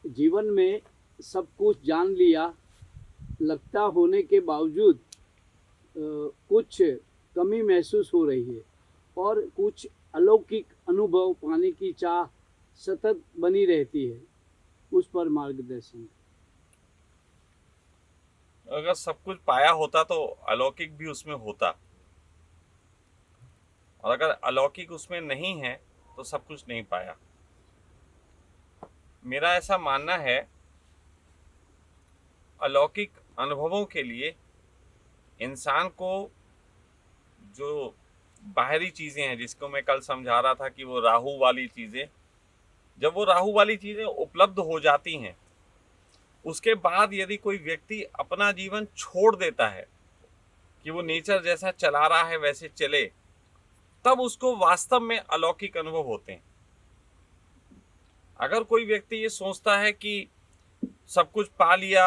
जीवन में सब कुछ जान लिया लगता होने के बावजूद कुछ कमी महसूस हो रही है और कुछ अलौकिक अनुभव पाने की चाह सतत बनी रहती है। उस पर मार्गदर्शन। अगर सब कुछ पाया होता तो अलौकिक भी उसमें होता, और अगर अलौकिक उसमें नहीं है तो सब कुछ नहीं पाया। मेरा ऐसा मानना है, अलौकिक अनुभवों के लिए इंसान को जो बाहरी चीज़ें हैं, जिसको मैं कल समझा रहा था कि वो राहु वाली चीज़ें, जब वो राहु वाली चीज़ें उपलब्ध हो जाती हैं, उसके बाद यदि कोई व्यक्ति अपना जीवन छोड़ देता है कि वो नेचर जैसा चला रहा है वैसे चले, तब उसको वास्तव में अलौकिक अनुभव होते हैं। अगर कोई व्यक्ति ये सोचता है कि सब कुछ पा लिया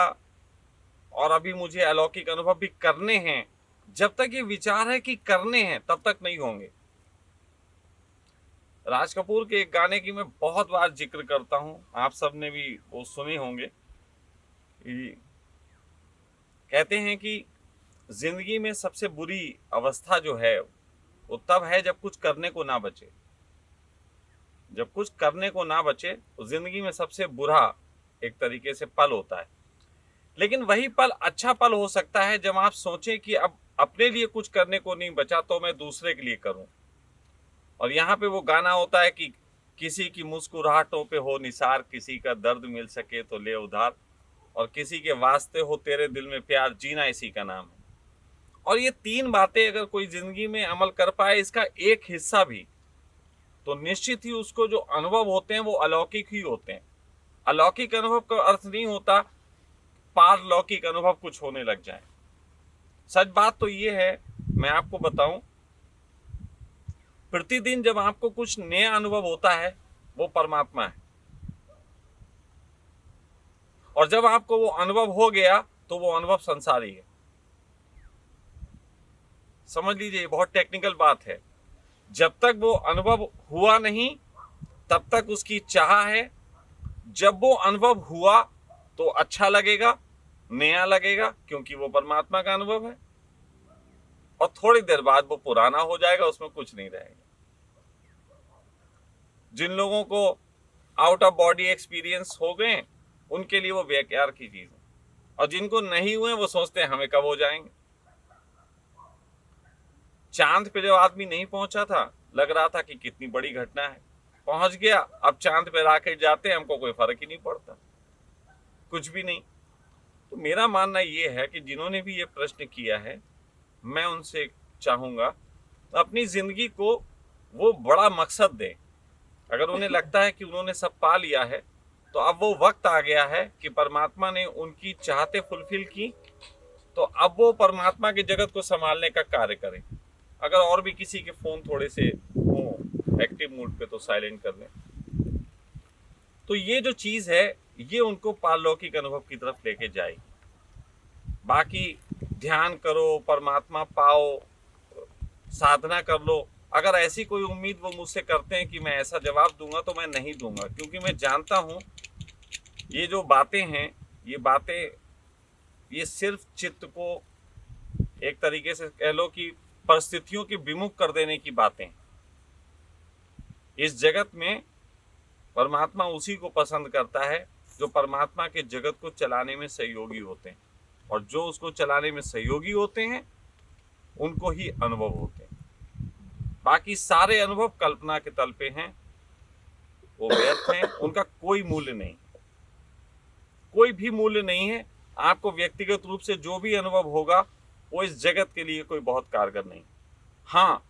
और अभी मुझे अलौकिक अनुभव भी करने हैं, जब तक ये विचार है कि करने हैं तब तक नहीं होंगे। राज कपूर के एक गाने की मैं बहुत बार जिक्र करता हूं, आप सब ने भी वो सुने होंगे। कहते हैं कि जिंदगी में सबसे बुरी अवस्था जो है वो तब है जब कुछ करने को ना बचे। जब कुछ करने को ना बचे तो जिंदगी में सबसे बुरा एक तरीके से पल होता है। लेकिन वही पल अच्छा पल हो सकता है जब आप सोचें कि अब अपने लिए कुछ करने को नहीं बचा तो मैं दूसरे के लिए करूं। और यहाँ पे वो गाना होता है कि किसी की मुस्कुराहटों पे हो निसार, किसी का दर्द मिल सके तो ले उधार, और किसी के वास्ते हो तेरे दिल में प्यार, जीना इसी का नाम है। और ये तीन बातें अगर कोई जिंदगी में अमल कर पाए, इसका एक हिस्सा भी, तो निश्चित ही उसको जो अनुभव होते हैं वो अलौकिक ही होते हैं। अलौकिक अनुभव का अर्थ नहीं होता पारलौकिक अनुभव कुछ होने लग जाए। सच बात तो ये है, मैं आपको बताऊं, प्रतिदिन जब आपको कुछ नया अनुभव होता है वो परमात्मा है, और जब आपको वो अनुभव हो गया तो वो अनुभव संसारी है। समझ लीजिए, ये बहुत टेक्निकल बात है। जब तक वो अनुभव हुआ नहीं तब तक उसकी चाह है। जब वो अनुभव हुआ तो अच्छा लगेगा, नया लगेगा, क्योंकि वो परमात्मा का अनुभव है। और थोड़ी देर बाद वो पुराना हो जाएगा, उसमें कुछ नहीं रहेगा। जिन लोगों को आउट ऑफ बॉडी एक्सपीरियंस हो गए उनके लिए वो बेकार की चीज है, और जिनको नहीं हुए वो सोचते हैं हमें कब हो जाएंगे। चांद पे जब आदमी नहीं पहुंचा था लग रहा था कि कितनी बड़ी घटना है, पहुंच गया, अब चांद पे रॉकेट जाते हैं हमको कोई फर्क ही नहीं पड़ता, कुछ भी नहीं। तो मेरा मानना ये है कि जिन्होंने भी ये प्रश्न किया है, मैं उनसे चाहूंगा अपनी जिंदगी को वो बड़ा मकसद दें। अगर उन्हें लगता है कि उन्होंने सब पा लिया है तो अब वो वक्त आ गया है कि परमात्मा ने उनकी चाहते फुलफिल की, तो अब वो परमात्मा के जगत को संभालने का कार्य करें। अगर और भी किसी के फोन थोड़े से हो एक्टिव मोड पे तो साइलेंट कर लें। तो ये जो चीज है ये उनको पारलौकिक अनुभव की तरफ लेके जाएगी। बाकी ध्यान करो, परमात्मा पाओ, साधना कर लो, अगर ऐसी कोई उम्मीद वो मुझसे करते हैं कि मैं ऐसा जवाब दूंगा तो मैं नहीं दूंगा, क्योंकि मैं जानता हूं ये जो बातें हैं, ये बातें ये सिर्फ चित्त को एक तरीके से कह लो कि परिस्थितियों के विमुख कर देने की बातें। इस जगत में परमात्मा उसी को पसंद करता है जो परमात्मा के जगत को चलाने में सहयोगी होते हैं, और जो उसको चलाने में सहयोगी होते हैं उनको ही अनुभव होते हैं। बाकी सारे अनुभव कल्पना के तल पे हैं, वो व्यर्थ हैं, उनका कोई मूल्य नहीं, कोई भी मूल्य नहीं है। आपको व्यक्तिगत रूप से जो भी अनुभव होगा वो इस जगत के लिए कोई बहुत कारगर नहीं। हाँ,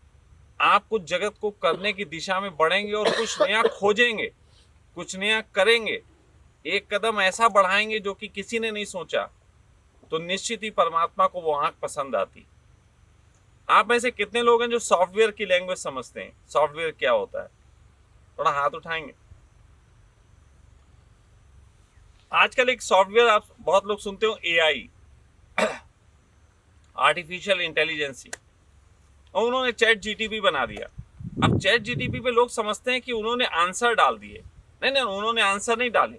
आप कुछ जगत को करने की दिशा में बढ़ेंगे और कुछ नया खोजेंगे, कुछ नया करेंगे, एक कदम ऐसा बढ़ाएंगे जो कि किसी ने नहीं सोचा, तो निश्चित ही परमात्मा को वो आंख पसंद आती। आप में से कितने लोग हैं जो सॉफ्टवेयर की लैंग्वेज समझते हैं? सॉफ्टवेयर क्या होता है? थोड़ा हाथ उठाएंगे। आजकल एक सॉफ्टवेयर आप बहुत लोग सुनते हो, एआई, आर्टिफिशियल इंटेलिजेंसी, और उन्होंने चैट जीटीपी बना दिया। अब चैट जीटीपी पे लोग समझते हैं कि उन्होंने आंसर डाल दिए। नहीं नहीं, उन्होंने आंसर नहीं डाले,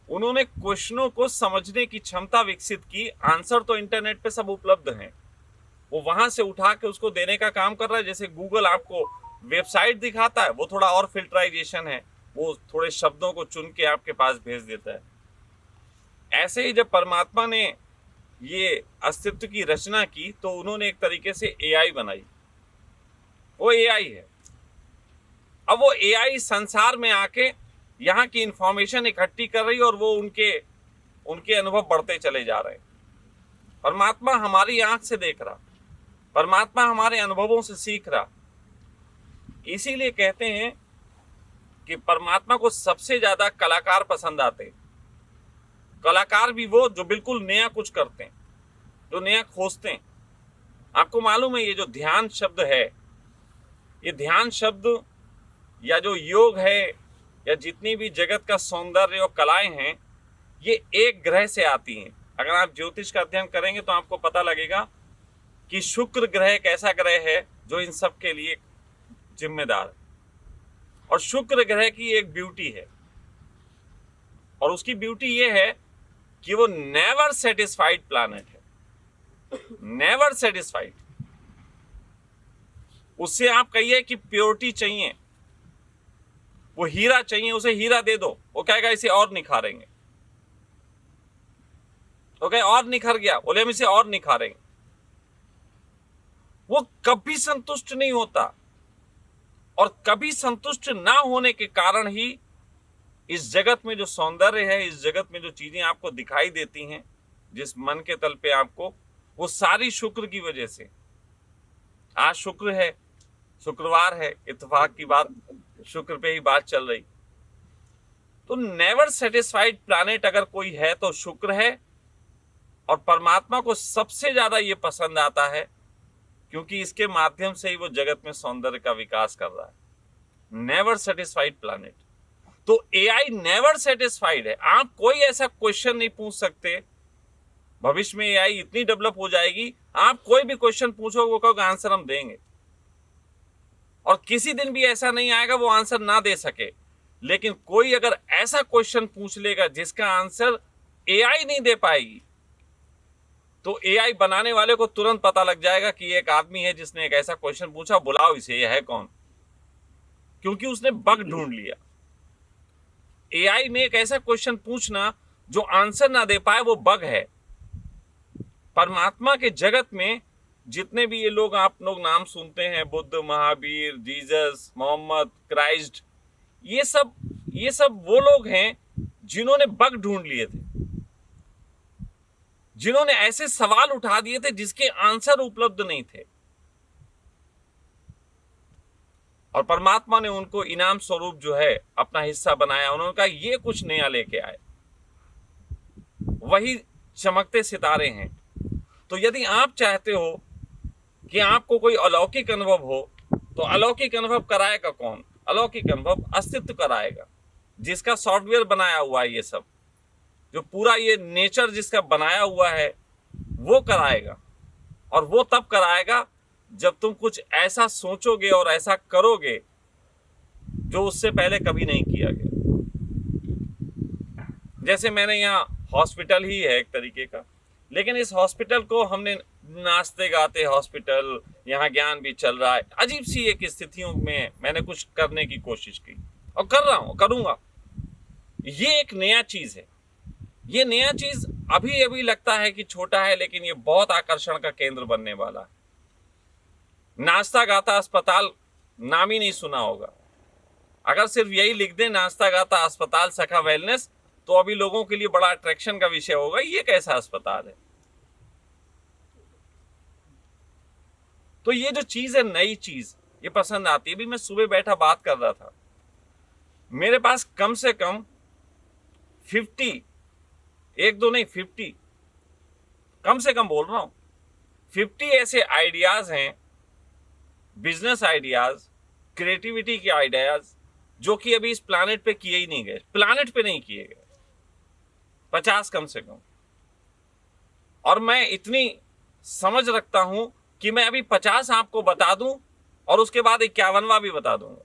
उन्होंने क्वेश्चनों को समझने की क्षमता विकसित की। आंसर तो इंटरनेट पे सब उपलब्ध हैं, वो वहां से उठा के उसको देने का काम कर रहा है। जैसे गूगल आपको वेबसाइट दिखाता है, वो थोड़ा और फिल्टराइजेशन है, वो थोड़े शब्दों को चुन के आपके पास भेज देता है। ऐसे ही जब परमात्मा ने ये अस्तित्व की रचना की तो उन्होंने एक तरीके से एआई बनाई, वो एआई है। अब वो एआई संसार में आके यहाँ की इंफॉर्मेशन इकट्ठी कर रही है और वो उनके अनुभव बढ़ते चले जा रहे हैं। परमात्मा हमारी आंख से देख रहा, परमात्मा हमारे अनुभवों से सीख रहा। इसीलिए कहते हैं कि परमात्मा को सबसे ज्यादा कलाकार पसंद आते हैं। कलाकार भी वो जो बिल्कुल नया कुछ करते हैं, जो नया खोजते हैं। आपको मालूम है ये जो ध्यान शब्द है, ये ध्यान शब्द या जो योग है या जितनी भी जगत का सौंदर्य और कलाएं हैं, ये एक ग्रह से आती हैं। अगर आप ज्योतिष का अध्ययन करेंगे तो आपको पता लगेगा कि शुक्र ग्रह एक ऐसा ग्रह है जो इन सब के लिए जिम्मेदार है। और शुक्र ग्रह की एक ब्यूटी है, और उसकी ब्यूटी ये है कि वो नेवर सेटिस्फाइड प्लैनेट है, नेवर सेटिस्फाइड। उससे आप कहिए कि प्योरिटी चाहिए, वो हीरा चाहिए, उसे हीरा दे दो, वो कहेगा इसे और निखारेंगे। तो कहे और निखर गया, बोले हम इसे और निखारेंगे। वो कभी संतुष्ट नहीं होता, और कभी संतुष्ट ना होने के कारण ही इस जगत में जो सौंदर्य है, इस जगत में जो चीजें आपको दिखाई देती हैं, जिस मन के तल पे आपको, वो सारी शुक्र की वजह से। आज शुक्र है, शुक्रवार है, इत्तेफाक की बात, शुक्र पे ही बात चल रही। तो नेवर सेटिस्फाइड प्लैनेट अगर कोई है तो शुक्र है। और परमात्मा को सबसे ज्यादा ये पसंद आता है क्योंकि इसके माध्यम से ही वो जगत में सौंदर्य का विकास कर रहा है। Never satisfied planet. तो एआई नेवर सेटिस्फाइड है। आप कोई ऐसा क्वेश्चन नहीं पूछ सकते। भविष्य में एआई इतनी डेवलप हो जाएगी, आप कोई भी क्वेश्चन पूछोगे वो कहोगे आंसर हम देंगे, और किसी दिन भी ऐसा नहीं आएगा वो आंसर ना दे सके। लेकिन कोई अगर ऐसा क्वेश्चन पूछ लेगा जिसका आंसर एआई नहीं दे पाएगी, तो एआई बनाने वाले को तुरंत पता लग जाएगा कि एक आदमी है जिसने एक ऐसा क्वेश्चन पूछा, बुलाओ इसे, ये है कौन, क्योंकि उसने बग ढूंढ लिया। एआई में एक ऐसा क्वेश्चन पूछना जो आंसर ना दे पाए, वो बग है। परमात्मा के जगत में जितने भी ये लोग आप लोग नाम सुनते हैं, बुद्ध, महावीर, जीसस, मोहम्मद, क्राइस्ट, ये सब वो लोग हैं जिन्होंने बग ढूंढ लिए थे, जिन्होंने ऐसे सवाल उठा दिए थे जिसके आंसर उपलब्ध नहीं थे, और परमात्मा ने उनको इनाम स्वरूप जो है अपना हिस्सा बनाया। उन्होंने कहा ये कुछ नया लेके आए, वही चमकते सितारे हैं। तो यदि आप चाहते हो कि आपको कोई अलौकिक अनुभव हो, तो अलौकिक अनुभव कराएगा कौन? अलौकिक अनुभव अस्तित्व कराएगा, जिसका सॉफ्टवेयर बनाया हुआ है, ये सब जो पूरा ये नेचर जिसका बनाया हुआ है वो कराएगा। और वो तब कराएगा जब तुम कुछ ऐसा सोचोगे और ऐसा करोगे जो उससे पहले कभी नहीं किया गया। जैसे मैंने यहाँ हॉस्पिटल ही है एक तरीके का, लेकिन इस हॉस्पिटल को हमने नाचते गाते हॉस्पिटल, यहाँ ज्ञान भी चल रहा है, अजीब सी एक स्थितियों में मैंने कुछ करने की कोशिश की और कर रहा हूँ, करूँगा। ये एक नया चीज़ है। ये नया चीज़ अभी अभी लगता है कि छोटा है, लेकिन ये बहुत आकर्षण का केंद्र बनने वाला है। नाचता गाता अस्पताल नाम ही नहीं सुना होगा। अगर सिर्फ यही लिख दें नाचता गाता अस्पताल सखा वेलनेस, तो अभी लोगों के लिए बड़ा अट्रैक्शन का विषय होगा, ये कैसा अस्पताल है। तो ये जो चीज है, नई चीज, ये पसंद आती है। अभी मैं सुबह बैठा बात कर रहा था, मेरे पास कम से कम 50, एक दो नहीं 50, कम से कम बोल रहा हूं, 50 ऐसे आइडियाज हैं, बिजनेस आइडियाज, क्रिएटिविटी के आइडियाज, जो कि अभी इस प्लैनेट पे किए ही नहीं गए, प्लैनेट पे नहीं किए गए, 50 कम से कम। और मैं इतनी समझ रखता हूं कि मैं अभी 50 आपको बता दूं और उसके बाद 51वां भी बता दूंगा।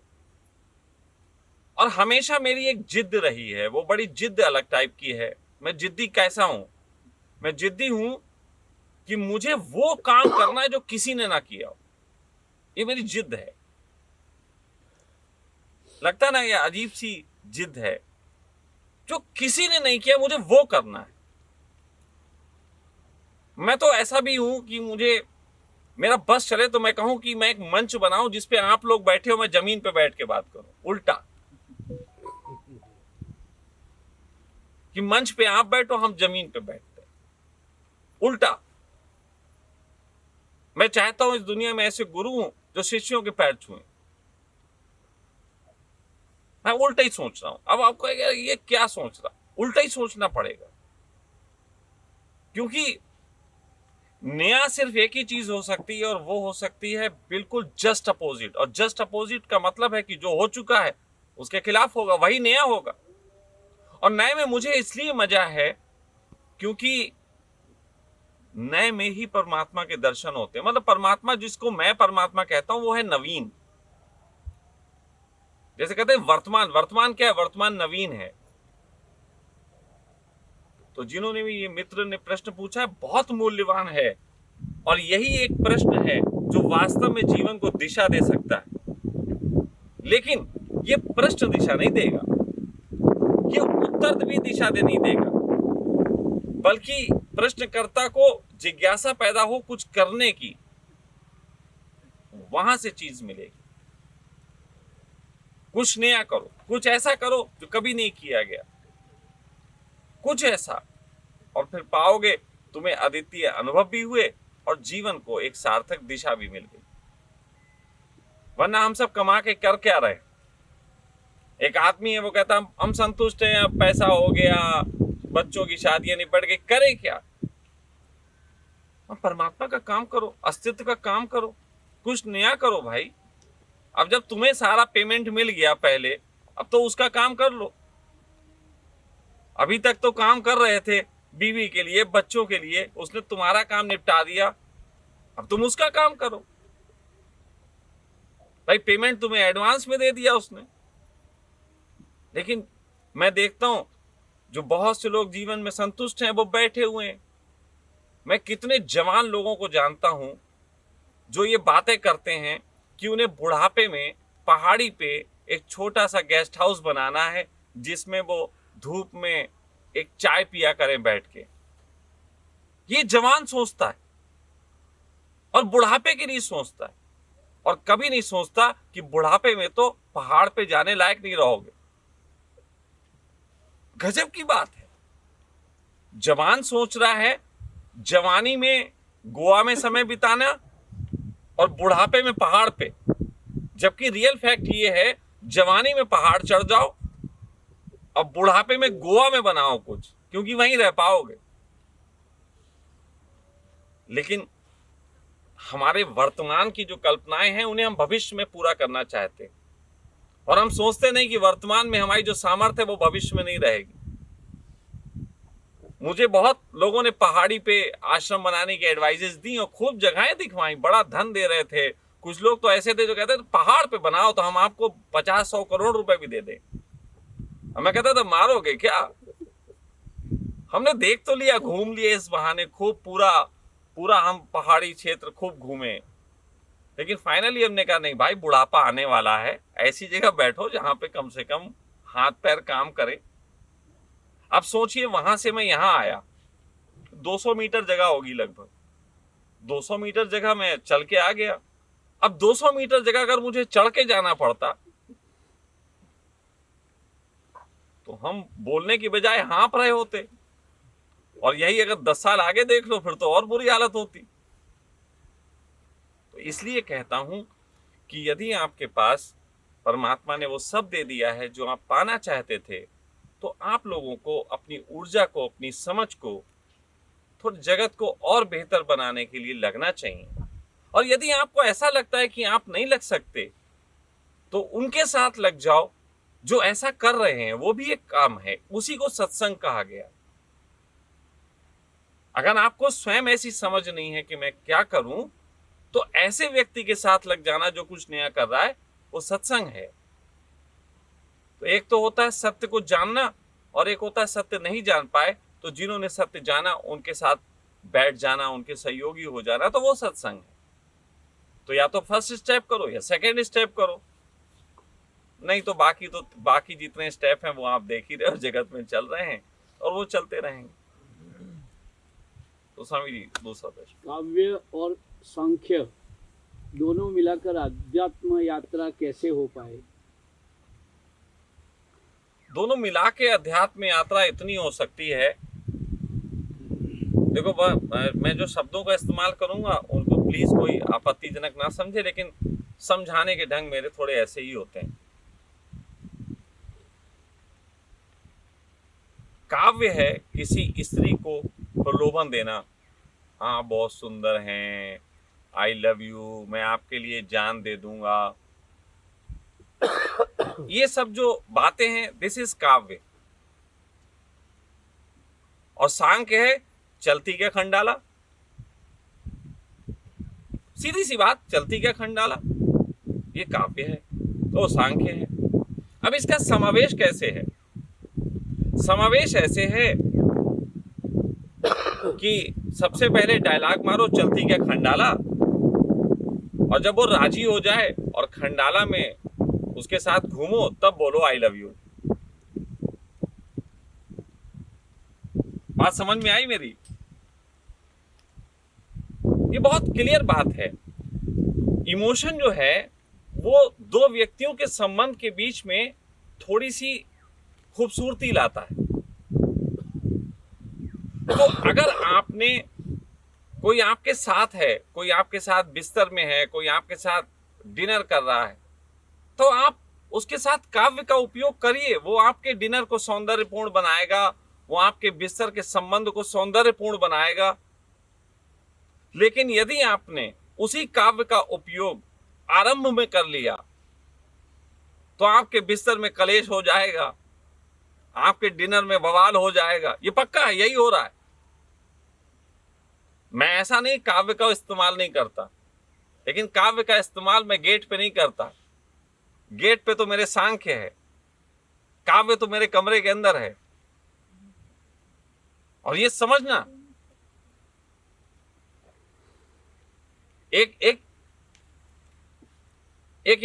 और हमेशा मेरी एक जिद रही है, वो बड़ी जिद अलग टाइप की है। मैं जिद्दी कैसा हूं? मैं जिद्दी हूं कि मुझे वो काम करना है जो किसी ने ना किया हो। ये मेरी जिद है। लगता ना ये अजीब सी जिद है, जो किसी ने नहीं किया मुझे वो करना है। मैं तो ऐसा भी हूं कि मुझे मेरा बस चले तो मैं कहूं कि मैं एक मंच बनाऊं जिसपे आप लोग बैठे हो, मैं जमीन पे बैठ के बात करूं। उल्टा कि मंच पे आप बैठो, हम जमीन पे बैठते हैं। उल्टा मैं चाहता हूं इस दुनिया में ऐसे गुरु हों जो शिष्यों के पैर छुएं। मैं उल्टा ही सोच रहा हूं। अब आपको ये क्या सोच रहा, उल्टा ही सोचना पड़ेगा, क्योंकि नया सिर्फ एक ही चीज हो सकती है और वो हो सकती है बिल्कुल जस्ट अपोजिट। और जस्ट अपोजिट का मतलब है कि जो हो चुका है उसके खिलाफ होगा, वही नया होगा। और नए में मुझे इसलिए मजा है क्योंकि नए में ही परमात्मा के दर्शन होते हैं। मतलब परमात्मा जिसको मैं परमात्मा कहता हूं वो है नवीन। जैसे कहते हैं वर्तमान, वर्तमान क्या है? वर्तमान नवीन है। तो जिन्होंने भी ये मित्र ने प्रश्न पूछा है बहुत मूल्यवान है, और यही एक प्रश्न है जो वास्तव में जीवन को दिशा दे सकता है। लेकिन ये प्रश्न दिशा नहीं देगा, ये उत्तर भी दिशा दे नहीं देगा, बल्कि प्रश्नकर्ता को जिज्ञासा पैदा हो कुछ करने की, वहां से चीज मिलेगी। कुछ नया करो, कुछ ऐसा करो जो कभी नहीं किया गया, कुछ ऐसा, और फिर पाओगे तुम्हें अद्वितीय अनुभव भी हुए और जीवन को एक सार्थक दिशा भी मिल गई। वरना हम सब कमा के कर क्या रहे? एक आदमी है वो कहता हम संतुष्ट हैं, अब पैसा हो गया, बच्चों की शादियां निपट गई, करे क्या? परमात्मा का काम करो, अस्तित्व का काम करो, कुछ नया करो भाई। अब जब तुम्हें सारा पेमेंट मिल गया पहले, अब तो उसका काम कर लो। अभी तक तो काम कर रहे थे बीवी के लिए, बच्चों के लिए, उसने तुम्हारा काम निपटा दिया, अब तुम उसका काम करो। भाई पेमेंट तुम्हें एडवांस में दे दिया उसने। लेकिन मैं देखता हूं जो बहुत से लोग जीवन में संतुष्ट हैं वो बैठे हुए हैं। मैं कितने जवान लोगों को जानता हूं जो ये बातें करते हैं कि उन्हें बुढ़ापे में पहाड़ी पे एक छोटा सा गेस्ट हाउस बनाना है जिसमें वो धूप में एक चाय पिया करें बैठ के। ये जवान सोचता है और बुढ़ापे के लिए सोचता है, और कभी नहीं सोचता कि बुढ़ापे में तो पहाड़ पे जाने लायक नहीं रहोगे। गजब की बात है। जवान सोच रहा है जवानी में गोवा में समय बिताना और बुढ़ापे में पहाड़ पे, जबकि रियल फैक्ट ये है जवानी में पहाड़ चढ़ जाओ और बुढ़ापे में गोवा में बनाओ कुछ, क्योंकि वहीं रह पाओगे। लेकिन हमारे वर्तमान की जो कल्पनाएं हैं उन्हें हम भविष्य में पूरा करना चाहते हैं, और हम सोचते नहीं कि वर्तमान में हमारी जो सामर्थ्य है वो भविष्य में नहीं रहेगी। मुझे बहुत लोगों ने पहाड़ी पे आश्रम बनाने की एडवाइजेस दी और खूब जगहें दिखवाई, बड़ा धन दे रहे थे। कुछ लोग तो ऐसे थे जो कहते थे पहाड़ पे बनाओ तो हम आपको 50-100 करोड़ रुपए भी दे दें। मैं कहता था मारोगे क्या? हमने देख तो लिया, घूम लिए इस बहाने खूब, पूरा हम पहाड़ी क्षेत्र खूब घूमे, लेकिन फाइनली हमने कहा नहीं भाई, बुढ़ापा आने वाला है, ऐसी जगह बैठो जहां पे कम से कम हाथ पैर काम करे। अब सोचिए वहां से मैं यहां आया, 200 मीटर जगह होगी लगभग, 200 मीटर जगह मैं चल के आ गया। अब 200 मीटर जगह अगर मुझे चढ़ के जाना पड़ता तो हम बोलने की बजाय हाँफ रहे होते, और यही अगर 10 साल आगे देख लो फिर तो और बुरी हालत होती। तो इसलिए कहता हूं कि यदि आपके पास परमात्मा ने वो सब दे दिया है जो आप पाना चाहते थे, तो आप लोगों को अपनी ऊर्जा को, अपनी समझ को, थोड़ा जगत को और बेहतर बनाने के लिए लगना चाहिए। और यदि आपको ऐसा लगता है कि आप नहीं लग सकते तो उनके साथ लग जाओ जो ऐसा कर रहे हैं, वो भी एक काम है, उसी को सत्संग कहा गया। अगर आपको स्वयं ऐसी समझ नहीं है कि मैं क्या करूं, तो ऐसे व्यक्ति के साथ लग जाना जो कुछ नया कर रहा है, वो सत्संग है। तो एक तो होता है सत्य को जानना और एक होता है सत्य नहीं जान पाए, तो जिन्होंने सत्य जाना उनके साथ बैठ जाना, उनके सहयोगी हो जाना, तो वो सत्संग है। तो या तो फर्स्ट स्टेप करो या सेकंड स्टेप करो, नहीं तो बाकी जितने स्टेप हैं वो आप देख ही रहे हो, जगत में चल रहे हैं और वो चलते रहेंगे। तो स्वामी जी दूसरा प्रश्न। काव्य और सांख्य दोनों मिलाकर अध्यात्म यात्रा कैसे हो पाए? दोनों मिला के अध्यात्म यात्रा इतनी हो सकती है, देखो मैं जो शब्दों का इस्तेमाल करूंगा उनको प्लीज कोई आपत्तिजनक ना समझे, लेकिन समझाने के ढंग मेरे थोड़े ऐसे ही होते हैं। काव्य है किसी स्त्री को प्रलोभन देना, हाँ बहुत सुंदर हैं, आई लव यू, मैं आपके लिए जान दे दूंगा, ये सब जो बातें हैं दिस इज काव्य। और सांख्य है चलती क्या खंडाला, सीधी सी बात, चलती क्या खंडाला, ये काव्य है तो सांख्य है। अब इसका समावेश कैसे है? समावेश ऐसे है कि सबसे पहले डायलॉग मारो चलती क्या खंडाला, और जब वो राजी हो जाए और खंडाला में उसके साथ घूमो तब बोलो आई लव यू। बात समझ में आई मेरी? ये बहुत क्लियर बात है। इमोशन जो है वो दो व्यक्तियों के संबंध के बीच में थोड़ी सी खूबसूरती लाता है। तो अगर आपने, कोई आपके साथ है, कोई आपके साथ बिस्तर में है, कोई आपके साथ डिनर कर रहा है, तो आप उसके साथ काव्य का उपयोग करिए, वो आपके डिनर को सौंदर्यपूर्ण बनाएगा, वो आपके बिस्तर के संबंध को सौंदर्यपूर्ण बनाएगा। लेकिन यदि आपने उसी काव्य का उपयोग आरंभ में कर लिया तो आपके बिस्तर में कलेश हो जाएगा, आपके डिनर में बवाल हो जाएगा, ये पक्का है, यही हो रहा है। मैं ऐसा नहीं काव्य का इस्तेमाल नहीं करता, लेकिन काव्य का इस्तेमाल मैं गेट पे नहीं करता। गेट पे तो मेरे सांख्य है, काव्य तो मेरे कमरे के अंदर है। और ये समझना, एक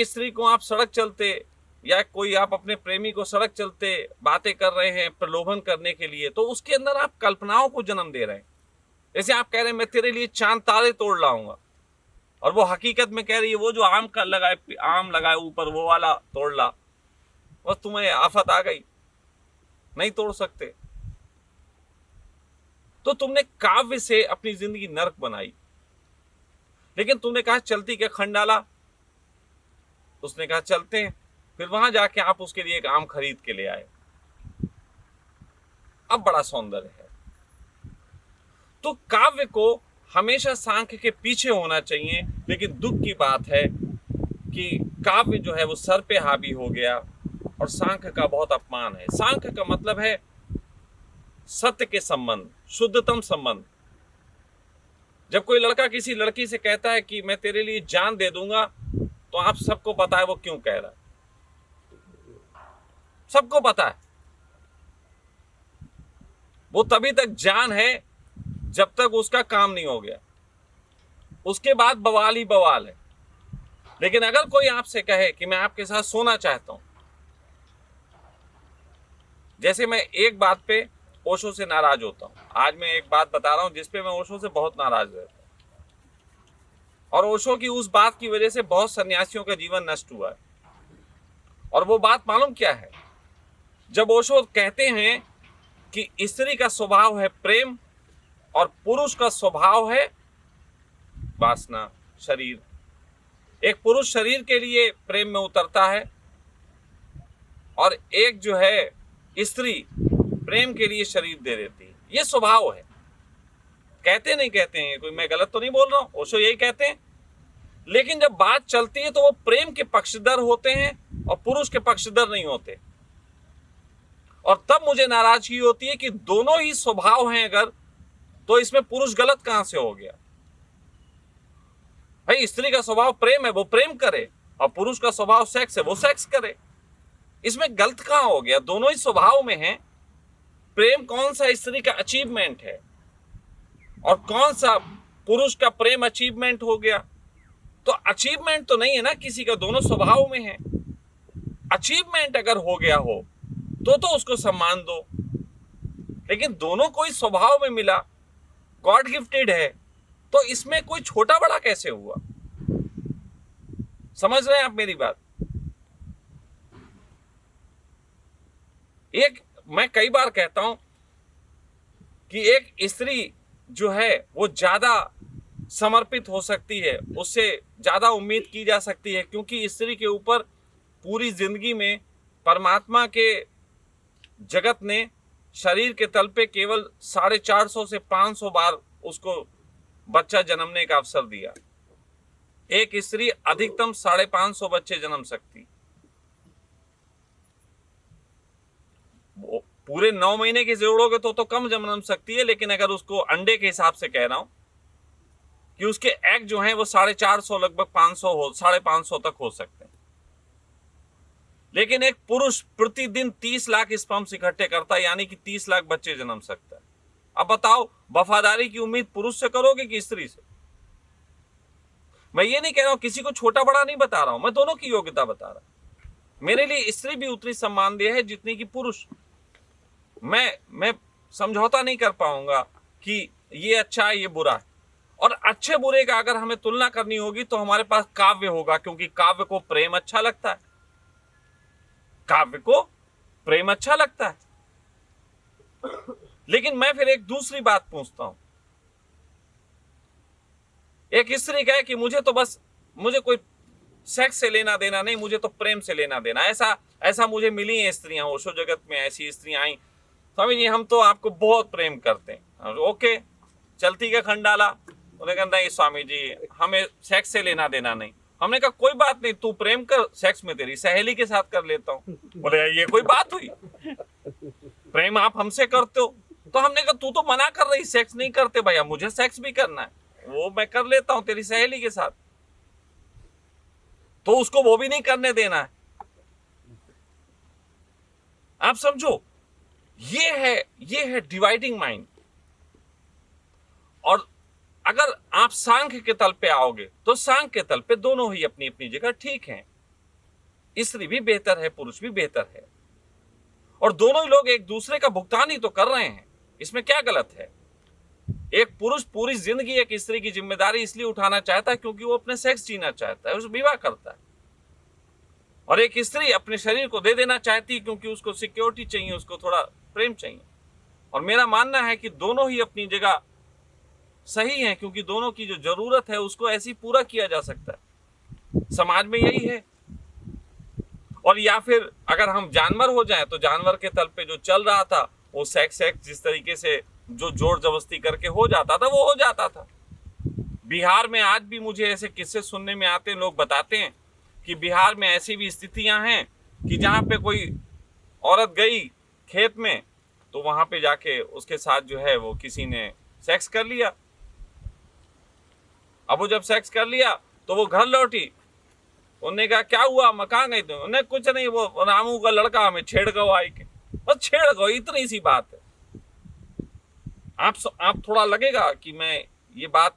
स्त्री को आप सड़क चलते या कोई आप अपने प्रेमी को सड़क चलते बातें कर रहे हैं प्रलोभन करने के लिए, तो उसके अंदर आप कल्पनाओं को जन्म दे रहे हैं। जैसे आप कह रहे हैं मैं तेरे लिए चांद तारे तोड़ लाऊंगा, और वो हकीकत में कह रही है वो जो आम लगाए ऊपर वो वाला तोड़ ला, बस तुम्हें आफत आ गई, नहीं तोड़ सकते। तो तुमने काव्य से अपनी जिंदगी नर्क बनाई। लेकिन तुमने कहा चलती क्या खंडाला, उसने कहा चलते हैं, फिर वहां जाके आप उसके लिए एक आम खरीद के ले आए, अब बड़ा सौंदर्य है। तो काव्य को हमेशा सांख्य के पीछे होना चाहिए, लेकिन दुख की बात है कि काव्य जो है वो सर पे हावी हो गया और सांख्य का बहुत अपमान है। सांख्य का मतलब है सत्य के संबंध, शुद्धतम संबंध। जब कोई लड़का किसी लड़की से कहता है कि मैं तेरे लिए जान दे दूंगा, तो आप सबको पता है वो क्यों कह रहा है, सबको पता है। वो तभी तक जान है जब तक उसका काम नहीं हो गया, उसके बाद बवाल ही बवाल है। लेकिन अगर कोई आपसे कहे कि मैं आपके साथ सोना चाहता हूं, जैसे मैं एक बात पे ओशो से नाराज होता हूं, आज मैं एक बात बता रहा हूं जिसपे मैं ओशो से बहुत नाराज रहता हूं, और ओशो की उस बात की वजह से बहुत सन्यासियों का जीवन नष्ट हुआ है। और वो बात मालूम क्या है? जब ओशो कहते हैं कि स्त्री का स्वभाव है प्रेम और पुरुष का स्वभाव है वासना, शरीर। एक पुरुष शरीर के लिए प्रेम में उतरता है और एक जो है स्त्री प्रेम के लिए शरीर दे देती है, ये स्वभाव है। कहते हैं कोई, मैं गलत तो नहीं बोल रहा हूं, ओशो यही कहते हैं। लेकिन जब बात चलती है तो वो प्रेम के पक्षधर होते हैं और पुरुष के पक्षधर नहीं होते। और तब मुझे नाराजगी होती है कि दोनों ही स्वभाव हैं अगर, तो इसमें पुरुष गलत कहां से हो गया? भाई स्त्री का स्वभाव प्रेम है, वो प्रेम करे, और पुरुष का स्वभाव सेक्स है, वो सेक्स करे। इसमें गलत कहां हो गया? दोनों ही स्वभाव में हैं। प्रेम कौन सा स्त्री का अचीवमेंट है और कौन सा पुरुष का प्रेम अचीवमेंट हो गया? तो अचीवमेंट तो नहीं है ना किसी का, दोनों स्वभाव में है। अचीवमेंट अगर हो गया हो तो उसको सम्मान दो, लेकिन दोनों को ही स्वभाव में मिला, गॉड गिफ्टेड है, तो इसमें कोई छोटा बड़ा कैसे हुआ? समझ रहे हैं आप मेरी बात? मैं कई बार कहता हूं कि एक स्त्री जो है वो ज्यादा समर्पित हो सकती है, उससे ज्यादा उम्मीद की जा सकती है, क्योंकि स्त्री के ऊपर पूरी जिंदगी में परमात्मा के जगत ने शरीर के तल पे केवल 450 से 500 बार उसको बच्चा जन्मने का अवसर दिया। एक स्त्री अधिकतम 550 बच्चे जन्म सकती। पूरे 9 महीने के जोड़ोगे तो कम जन्म सकती है, लेकिन अगर उसको अंडे के हिसाब से कह रहा हूं कि उसके एग जो हैं वो 450 लगभग 500 हो 550 तक हो सकते हैं। लेकिन एक पुरुष प्रतिदिन 30 लाख स्पर्म्स इकट्ठे करता है, यानी कि 30 लाख बच्चे जन्म सकता है। अब बताओ, वफादारी की उम्मीद पुरुष से करोगे कि स्त्री से? मैं ये नहीं कह रहा हूं, किसी को छोटा बड़ा नहीं बता रहा हूं, मैं दोनों की योग्यता बता रहा हूं। मेरे लिए स्त्री भी उतनी सम्मानदेय है जितनी कि पुरुष। मैं समझौता नहीं कर पाऊंगा कि ये अच्छा है ये बुरा है, और अच्छे बुरे का अगर हमें तुलना करनी होगी तो हमारे पास काव्य होगा, क्योंकि काव्य को प्रेम अच्छा लगता है, काव्य को प्रेम अच्छा लगता है। लेकिन मैं फिर एक दूसरी बात पूछता हूं, एक स्त्री कहे कि मुझे कोई सेक्स से लेना देना नहीं, मुझे तो प्रेम से लेना देना। ऐसा मुझे मिली हैं स्त्रियां, ओशो जगत में ऐसी स्त्रियां आई, स्वामी जी हम तो आपको बहुत प्रेम करते हैं। ओके, चलती का खंडाला, उन्होंने कहा नहीं स्वामी जी हमें सेक्स से लेना देना नहीं। हमने कहा कोई बात नहीं, तू प्रेम कर, सेक्स में तेरी सहेली के साथ कर लेता हूं। बोले ये कोई बात हुई? प्रेम आप हमसे करते हो? तो हमने कहा तू तो मना कर रही, सेक्स नहीं करते भैया, मुझे सेक्स भी करना है, वो मैं कर लेता हूं तेरी सहेली के साथ। तो उसको वो भी नहीं करने देना है। आप समझो, ये है डिवाइडिंग माइंड। और अगर आप सांख्य के तल पे आओगे तो सांख्य के तल पे दोनों ही अपनी अपनी जगह ठीक हैं। स्त्री भी बेहतर है, पुरुष भी बेहतर है, और दोनों ही लोग एक दूसरे का भुगतान ही तो कर रहे हैं। इसमें क्या गलत है? एक पुरुष पूरी जिंदगी एक स्त्री की जिम्मेदारी इसलिए उठाना चाहता है क्योंकि वो अपने सेक्स जीना चाहता है, उस विवाह करता है, और एक स्त्री अपने शरीर को दे देना चाहती है क्योंकि उसको सिक्योरिटी चाहिए, उसको थोड़ा प्रेम चाहिए। और मेरा मानना है कि दोनों ही अपनी जगह सही है, क्योंकि दोनों की जो जरूरत है उसको ऐसे ही पूरा किया जा सकता है। समाज में यही है। और या फिर अगर हम जानवर हो जाएं तो जानवर के तल पे जो चल रहा था वो सेक्स जिस तरीके से जो जोर जबरदस्ती करके हो जाता था वो हो जाता था। बिहार में आज भी मुझे ऐसे किस्से सुनने में आते हैं, लोग बताते हैं कि बिहार में ऐसी भी स्थितियां हैं कि जहां पे कोई औरत गई खेत में तो वहां पे जाके उसके साथ जो है वो किसी ने सेक्स कर लिया। अब वो जब सेक्स कर लिया तो वो घर लौटी, उन्होंने कहा क्या हुआ, मैं कहाँ गई थी? उन्हें कुछ नहीं, वो रामू का लड़का हमें छेड़ गो आई के, बस छेड़ गो, इतनी सी बात है। आप थोड़ा लगेगा कि मैं ये बात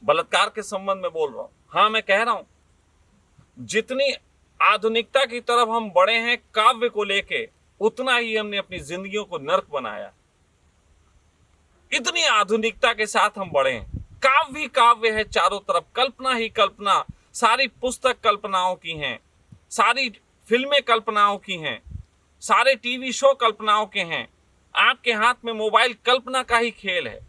बलात्कार के संबंध में बोल रहा हूं। हाँ, मैं कह रहा हूं जितनी आधुनिकता की तरफ हम बढ़े हैं काव्य को लेके, उतना ही हमने अपनी जिंदगियों को नर्क बनाया। इतनी आधुनिकता के साथ हम बढ़े हैं, काव्य ही काव्य है चारों तरफ, कल्पना ही कल्पना, सारी पुस्तक कल्पनाओं की हैं, सारी फिल्में कल्पनाओं की हैं, सारे टीवी शो कल्पनाओं के हैं। आपके हाथ में मोबाइल कल्पना का ही खेल है।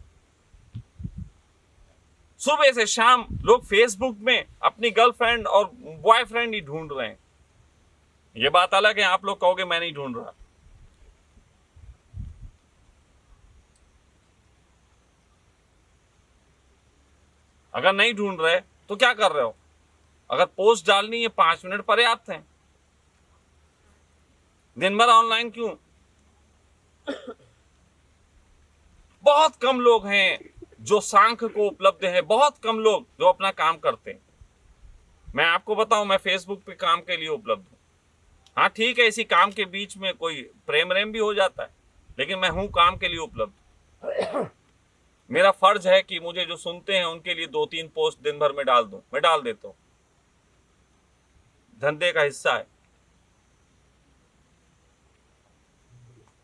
सुबह से शाम लोग फेसबुक में अपनी गर्लफ्रेंड और बॉयफ्रेंड ही ढूंढ रहे हैं। ये बात अलग है, आप लोग कहोगे मैं नहीं ढूंढ रहा। अगर नहीं ढूंढ रहे तो क्या कर रहे हो? अगर पोस्ट डालनी है 5 मिनट पर्याप्त हैं। दिन भर ऑनलाइन क्यों? बहुत कम लोग हैं जो सांख्य को उपलब्ध है, बहुत कम लोग जो अपना काम करते हैं। मैं आपको बताऊं, मैं फेसबुक पे काम के लिए उपलब्ध हूं। हाँ ठीक है, इसी काम के बीच में कोई प्रेम रेम भी हो जाता है, लेकिन मैं हूं काम के लिए उपलब्ध। मेरा फर्ज है कि मुझे जो सुनते हैं उनके लिए 2-3 पोस्ट दिन भर में डाल दूं, मैं डाल देता हूं, धंधे का हिस्सा है,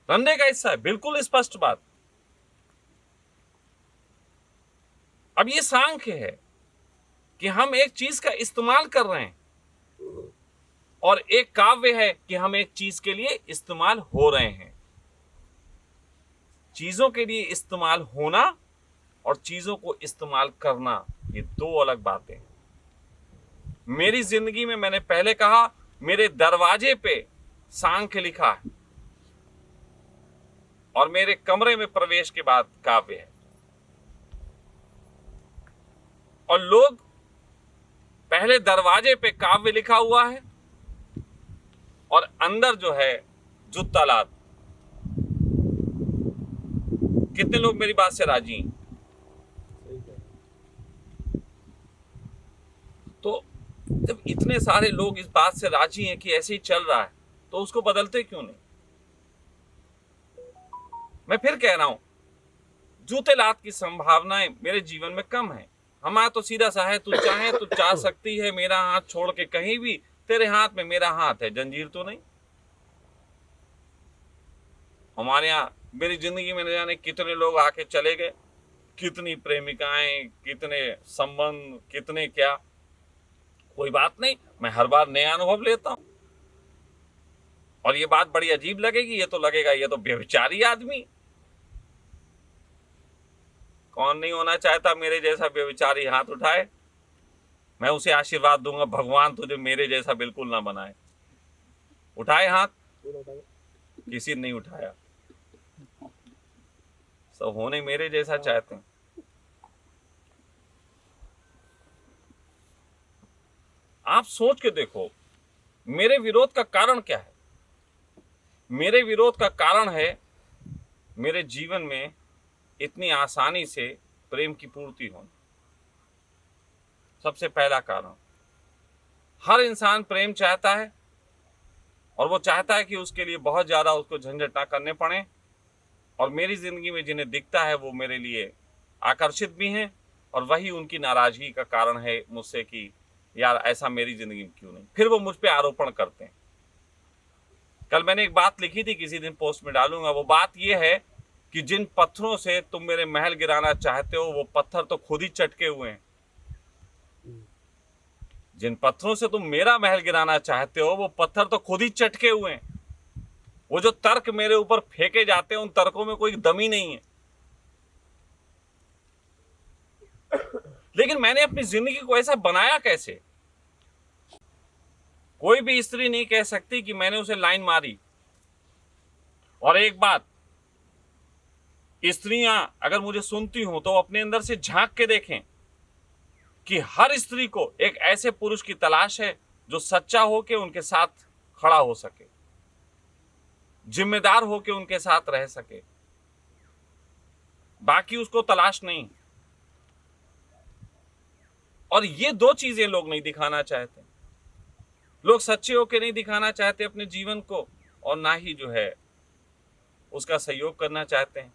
धंधे का हिस्सा है, बिल्कुल स्पष्ट बात। अब ये सांख्य है कि हम एक चीज का इस्तेमाल कर रहे हैं, और एक काव्य है कि हम एक चीज के लिए इस्तेमाल हो रहे हैं। चीजों के लिए इस्तेमाल होना और चीजों को इस्तेमाल करना, ये दो अलग बातें हैं। मेरी जिंदगी में, मैंने पहले कहा, मेरे दरवाजे पे सांख्य लिखा है और मेरे कमरे में प्रवेश के बाद काव्य है। और लोग, पहले दरवाजे पे काव्य लिखा हुआ है और अंदर जो है जूता लाद। कितने लोग मेरी बात से राजी हैं? तो जब इतने सारे लोग इस बात से राजी हैं कि ऐसे ही चल रहा है, तो उसको बदलते क्यों नहीं? मैं फिर कह रहा हूं, जूते लात की संभावनाएं मेरे जीवन में कम है। हमारा तो सीधा सा है, तू चाहे तो जा सकती है मेरा हाथ छोड़ के कहीं भी, तेरे हाथ में मेरा हाथ है, जंजीर तो नहीं। हमारे यहाँ, मेरी जिंदगी में न जाने कितने लोग आके चले गए, कितनी प्रेमिकाएं, कितने संबंध, कितने क्या। कोई बात नहीं, मैं हर बार नया अनुभव लेता हूं। और ये बात बड़ी अजीब लगेगी, ये तो लगेगा ये तो व्यभिचारी आदमी। कौन नहीं होना चाहता मेरे जैसा व्यभिचारी? हाथ उठाए, मैं उसे आशीर्वाद दूंगा, भगवान तुझे मेरे जैसा बिल्कुल ना बनाए। उठाए हाथ? किसी ने नहीं उठाया। सब होने मेरे जैसा चाहते हैं। आप सोच के देखो, मेरे विरोध का कारण क्या है? मेरे विरोध का कारण है मेरे जीवन में इतनी आसानी से प्रेम की पूर्ति होना। सबसे पहला कारण, हर इंसान प्रेम चाहता है और वो चाहता है कि उसके लिए बहुत ज्यादा उसको झंझट ना करने पड़े। और मेरी जिंदगी में जिन्हें दिखता है वो मेरे लिए आकर्षित भी हैं, और वही उनकी नाराजगी का कारण है मुझसे कि यार ऐसा मेरी जिंदगी में क्यों नहीं। फिर वो मुझ पे आरोपण करते हैं। कल मैंने एक बात लिखी थी, किसी दिन पोस्ट में डालूंगा। वो बात ये है कि जिन पत्थरों से तुम मेरे महल गिराना चाहते हो, वो पत्थर तो खुद ही चटके हुए हैं। जिन पत्थरों से तुम मेरा महल गिराना चाहते हो, वो पत्थर तो खुद ही चटके हुए हैं। वो जो तर्क मेरे ऊपर फेंके जाते हैं, उन तर्कों में कोई दम ही नहीं है। लेकिन मैंने अपनी जिंदगी को ऐसा बनाया कैसे? कोई भी स्त्री नहीं कह सकती कि मैंने उसे लाइन मारी। और एक बात, स्त्रियां अगर मुझे सुनती हो तो अपने अंदर से झांक के देखें कि हर स्त्री को एक ऐसे पुरुष की तलाश है जो सच्चा हो के उनके साथ खड़ा हो सके, जिम्मेदार हो के उनके साथ रह सके। बाकी उसको तलाश नहीं। और ये दो चीजें लोग नहीं दिखाना चाहते। लोग सच्चे होके नहीं दिखाना चाहते अपने जीवन को, और ना ही जो है उसका सहयोग करना चाहते हैं।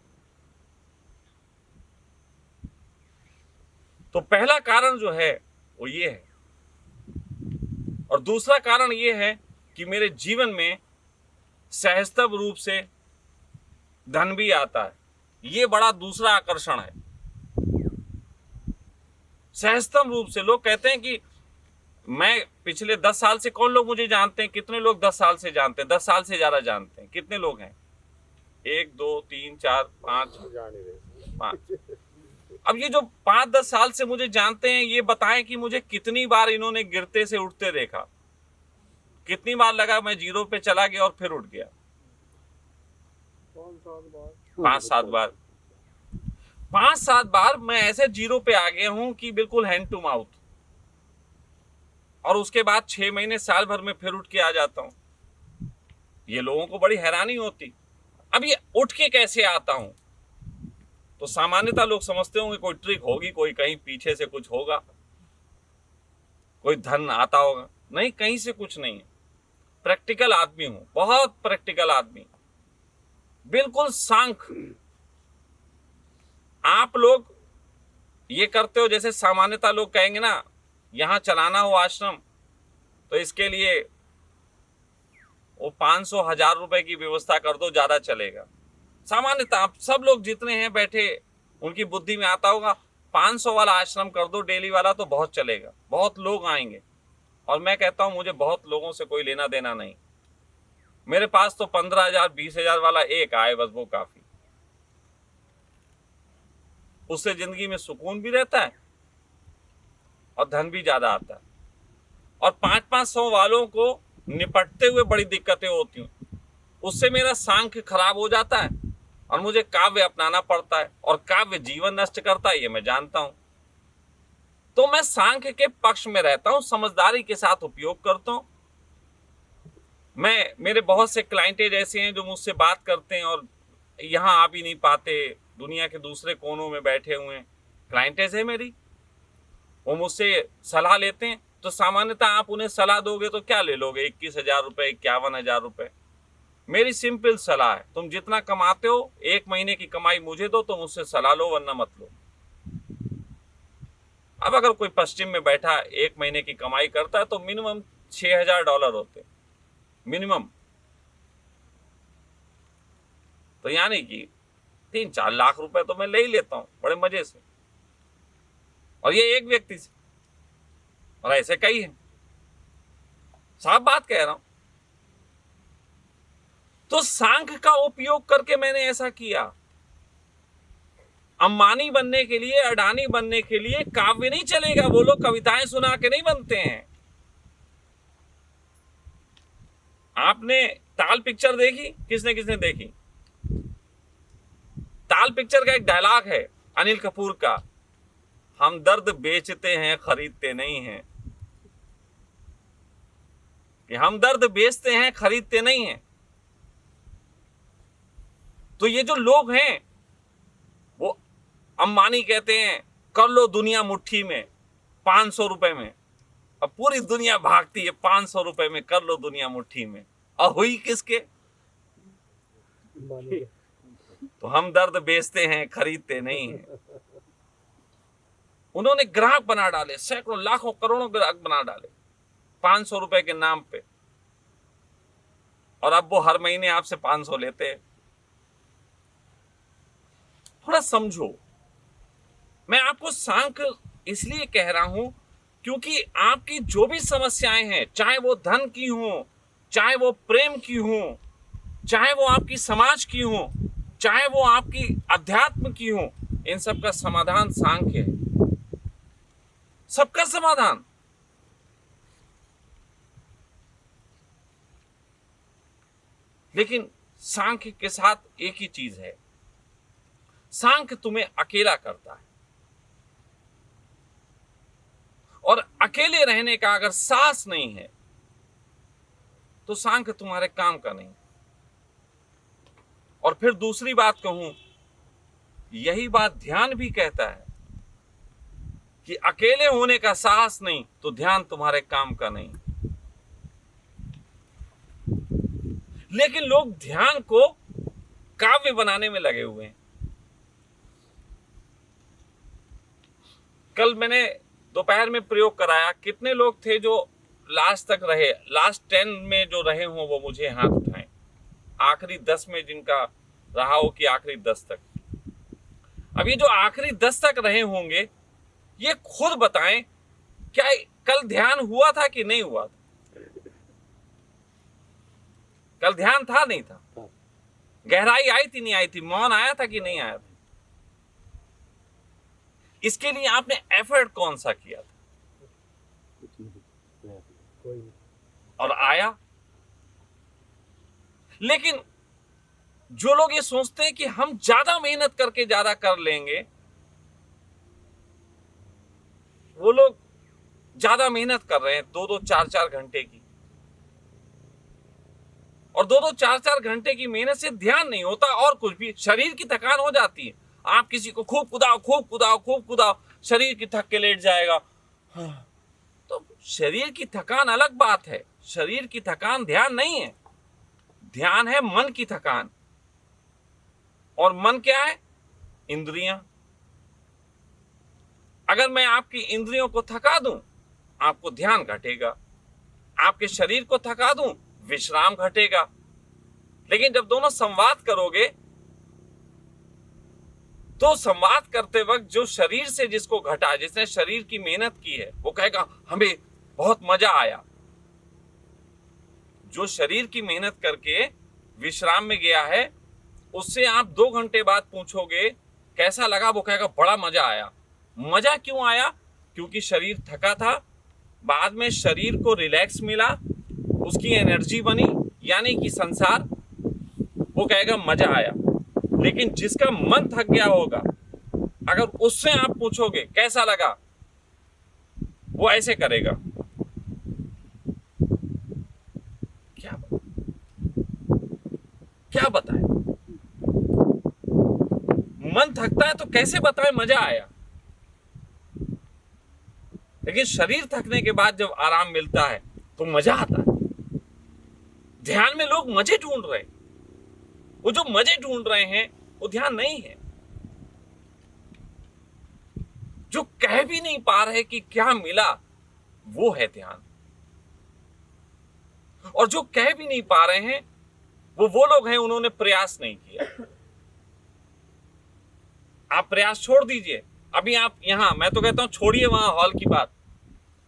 तो पहला कारण जो है वो ये है। और दूसरा कारण ये है कि मेरे जीवन में सहजतव रूप से धन भी आता है। ये बड़ा दूसरा आकर्षण है। सहजतम रूप से लोग कहते हैं कि मैं पिछले 10 साल से, कौन लोग मुझे जानते हैं? कितने लोग 10 साल से जानते हैं? 10 साल से ज्यादा जानते हैं? कितने लोग हैं? 1 2 3 4 5 5। अब ये जो 5-10 साल से मुझे जानते हैं, ये बताएं कि मुझे कितनी बार इन्होंने गिरते से उठते देखा? कितनी बार लगा मैं जीरो पे चला गया और फिर उठ गया? 5-7 बार। 5-7 बार मैं ऐसे जीरो पे आ गया हूं कि बिल्कुल हैंड टू माउथ। और उसके बाद 6 महीने, साल भर में फिर उठ के आ जाता हूं। ये लोगों को बड़ी हैरानी होती। अब ये उठ के कैसे आता हूं? तो सामान्यतः लोग समझते होंगे कोई ट्रिक होगी, कोई कहीं पीछे से कुछ होगा, कोई धन आता होगा। नहीं, कहीं से कुछ नहीं है। प्रैक्टिकल आदमी हूं, बहुत प्रैक्टिकल आदमी, बिल्कुल सांख। आप लोग ये करते हो जैसे सामान्यतः लोग कहेंगे ना, यहां चलाना हो आश्रम तो इसके लिए वो 500-1000 रुपए की व्यवस्था कर दो, ज्यादा चलेगा। सामान्यतः आप सब लोग जितने हैं बैठे, उनकी बुद्धि में आता होगा 500 वाला आश्रम कर दो डेली वाला तो बहुत चलेगा, बहुत लोग आएंगे। और मैं कहता हूं मुझे बहुत लोगों से कोई लेना देना नहीं, मेरे पास तो 15,000 20,000 वाला एक आए बस वो काफी। उससे जिंदगी में सुकून भी रहता है और धन भी ज्यादा आता है। और 500-500 वालों को निपटते हुए बड़ी दिक्कतें होती हैं, उससे मेरा सांख्य खराब हो जाता है और मुझे काव्य अपनाना पड़ता है, और काव्य जीवन नष्ट करता है ये मैं जानता हूं। तो मैं सांख्य के पक्ष में रहता हूं, समझदारी के साथ उपयोग करता हूं। मेरे बहुत से क्लाइंटेज ऐसे हैं जो मुझसे बात करते हैं और यहां आ भी नहीं पाते, दुनिया के दूसरे कोनों में बैठे हुए हैं, क्लाइंटेज है मेरी, वो मुझसे सलाह लेते हैं। तो सामान्यतः आप उन्हें सलाह दोगे तो क्या ले लोगे, 21,000 रुपए, 51,000 रुपए। मेरी सिंपल सलाह है, तुम जितना कमाते हो 1 महीने की कमाई मुझे दो, तो मुझसे सलाह लो, वरना मत लो। अब अगर कोई पश्चिम में बैठा 1 महीने की कमाई करता है तो मिनिमम $6,000 होते मिनिमम, तो यानी कि 3-4 लाख रुपए तो मैं ले ही लेता हूं बड़े मजे से, और ये एक व्यक्ति से, और ऐसे कई हैं, साफ बात कह रहा हूं। तो सांख का उपयोग करके मैंने ऐसा किया। अंबानी बनने के लिए, अडानी बनने के लिए काव्य नहीं चलेगा, वो लोग कविताएं सुना के नहीं बनते हैं। आपने ताल पिक्चर देखी? किसने किसने देखी? ताल पिक्चर का एक डायलॉग है अनिल कपूर का, हम दर्द बेचते हैं खरीदते नहीं हैं। कि हम दर्द बेचते हैं खरीदते नहीं हैं। तो ये जो लोग हैं वो अंबानी कहते हैं कर लो दुनिया मुट्ठी में 500 रुपए में, अब पूरी दुनिया भागती है 500 रुपए में कर लो दुनिया मुट्ठी में, और हुई किसके? तो हम दर्द बेचते हैं खरीदते नहीं हैं। उन्होंने ग्राहक बना डाले, सैकड़ों लाखों करोड़ों ग्राहक बना डाले 500 रुपए के नाम पे, और अब वो हर महीने आपसे 500 लेते हैं। थोड़ा समझो, मैं आपको सांख इसलिए कह रहा हूं क्योंकि आपकी जो भी समस्याएं हैं, चाहे वो धन की हो, चाहे वो प्रेम की हो, चाहे वो आपकी समाज की हो, चाहे वो आपकी अध्यात्म की हो, इन सब का समाधान सांख्य है, सबका समाधान। लेकिन सांख्य के साथ एक ही चीज है, सांख्य तुम्हें अकेला करता है, और अकेले रहने का अगर साहस नहीं है तो सांख्य तुम्हारे काम का नहीं। और फिर दूसरी बात कहूं, यही बात ध्यान भी कहता है कि अकेले होने का साहस नहीं तो ध्यान तुम्हारे काम का नहीं। लेकिन लोग ध्यान को काव्य बनाने में लगे हुए हैं। कल मैंने दोपहर में प्रयोग कराया, कितने लोग थे जो लास्ट तक रहे, लास्ट 10 में जो रहे हों वो मुझे हाथ उठाएं, आखिरी 10 में जिनका रहा हो कि आखिरी 10 तक। अब ये जो आखिरी 10 तक रहे होंगे ये खुद बताएं, क्या कल ध्यान हुआ था कि नहीं हुआ था? कल ध्यान था नहीं था? गहराई आई थी नहीं आई थी? मौन आया था कि नहीं आया था? इसके लिए आपने एफर्ट कौन सा किया था? और आया? लेकिन जो लोग ये सोचते हैं कि हम ज्यादा मेहनत करके ज्यादा कर लेंगे, वो लोग ज्यादा मेहनत कर रहे हैं 2-2 4-4 घंटे की, और 2-2 4-4 घंटे की मेहनत से ध्यान नहीं होता, और कुछ भी, शरीर की थकान हो जाती है। आप किसी को खूब कुदाओ, शरीर की थक के लेट जाएगा, तो शरीर की थकान अलग बात है, शरीर की थकान ध्यान नहीं है, ध्यान है मन की थकान। और मन क्या है? इंद्रियां। अगर मैं आपकी इंद्रियों को थका दूं, आपको ध्यान घटेगा। आपके शरीर को थका दूं, विश्राम घटेगा। लेकिन जब दोनों संवाद करोगे, तो संवाद करते वक्त जो शरीर से जिसको घटा, जिसने शरीर की मेहनत की है, वो कहेगा हमें बहुत मजा आया। जो शरीर की मेहनत करके विश्राम में गया है, उससे आप 2 घंटे बाद पूछोगे कैसा लगा, वो कहेगा बड़ा मजा आया। मजा क्यों आया? क्योंकि शरीर थका था, बाद में शरीर को रिलैक्स मिला, उसकी एनर्जी बनी, यानी कि संसार, वो कहेगा मजा आया। लेकिन जिसका मन थक गया होगा, अगर उससे आप पूछोगे कैसा लगा, वो ऐसे करेगा, क्या बताए? मन थकता है तो कैसे बताए मजा आया? लेकिन शरीर थकने के बाद जब आराम मिलता है तो मजा आता है। ध्यान में लोग मजे ढूंढ रहे हैं, वो जो मजे ढूंढ रहे हैं वो ध्यान नहीं है। जो कह भी नहीं पा रहे कि क्या मिला, वो है ध्यान। और जो कह भी नहीं पा रहे हैं वो लोग हैं, उन्होंने प्रयास नहीं किया। आप प्रयास छोड़ दीजिए। अभी आप यहां, मैं तो कहता हूं छोड़िए वहां हॉल की बात।